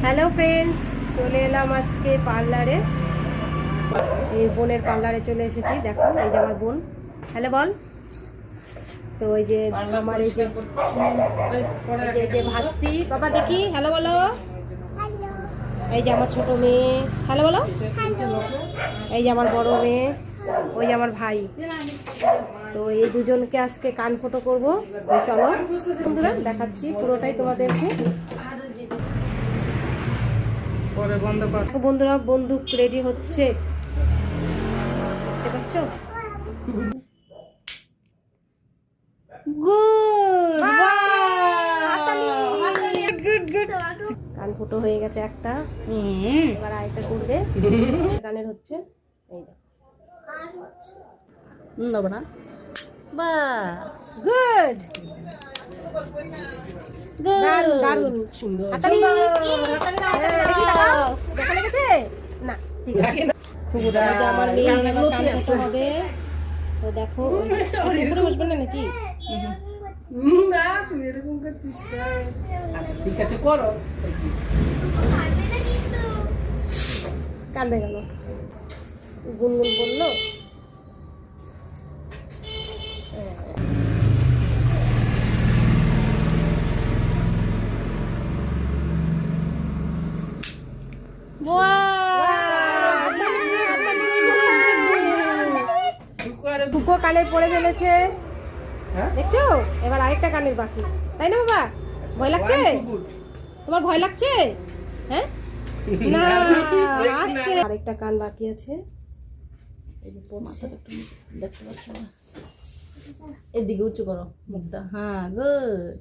Hello friends, চলে এলাম আজকে পার্লারে। এই বোনের পার্লারে চলে এসেছি। দেখো এই যে আমার বোন। হ্যালো বল। তো ওই যে আমার এই যে ভাস্তি বাবা, দেখি হ্যালো বলো। এই যে আমার ছোট মেয়ে, হ্যালো বলো। এই যে আমার বড় মেয়ে, ওই যে আমার ভাই। তো এই দুজনকে আজকে কান ফটো করবো। চলো বন্ধুরা, দেখাচ্ছি পুরোটাই তোমাদেরকে। বন্ধুরা, বন্দুক রেডি হচ্ছে, দেখতে পাচ্ছ? কান ফুটো হয়ে গেছে একটা, এবার আরেকটা করবে। গানের হচ্ছে এই দেখো না, বা গুড দারুণ সুন্দর। হাতালি দেখি দাও, দেখা লেগেছে না? ঠিক আছে, আমার মেয়ে কান ফুটো হবে। তো দেখো উপরে বসবে না নাকি? না, তুমি এরকম করছিস। ঠিক আছে, করো। কান্দে গেল, গুনগুন বললো। দুটো কানের পরে ফেলেছে, দেখছো? এবার আরেকটা কানের বাকি, তাই না বাবা? ভয় লাগছে তোমার? ভয় লাগছে? হ্যাঁ, না আসছে। আরেকটা কান বাকি আছে, দেখতে পাচ্ছ না? এদিকে উঁচু করো মুখটা। হ্যাঁ, গুড,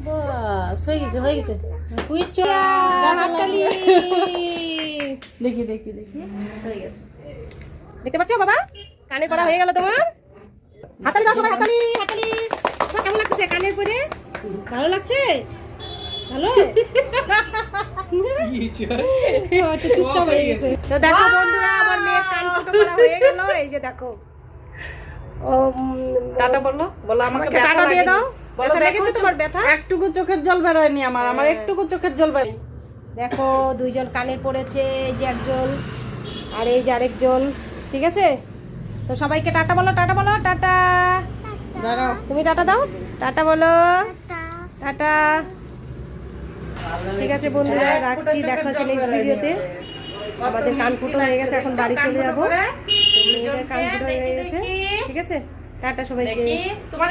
বাস হয়ে গেছে, হয়ে গেছে। দেখি দেখি দেখি, হয়ে গেছে। দেখতে পাচ্ছ বাবা, কানে পড়া হয়ে গেল তোমার। হাতালি দাও সবাই, হাতালি হাতালি। তোমার কেমন লাগছে কানের পরে? ভালো লাগছে? ভালো। একটু চুপচাপ হয়ে গেছে। তো দেখো বন্ধুরা, আমার মেয়ের কান ফুটো করা হয়ে গেল। এই যে দেখো, ও টাটা বলো, বলো আমাকে টাটা দিয়ে দাও। বলো, দেখেছো তোমার ব্যথা? একটুকু চোখের জল বেরোয়নি আমার, আমার একটুকু চোখের জল বেরোয়নি। দেখো দুইজন কানের পড়েছে, এই যে একজন আর এই যে আরেকজন। ঠিক আছে, তো সবাইকে টাটা বলো, টাটা বলো, টাটা। তুমি টাটা দাও, টাটা বলো, টাটা। ঠিক আছে বন্ধুরা, রাখছি। দেখা হচ্ছে নেক্সট ভিডিওতে। আমাদের কান ফুটো হয়ে গেছে, এখন বাড়ি চলে যাবো। মেয়েদের কান ফুটো হয়ে গেছে। ঠিক আছে, টাটা সবাইকে। তোমার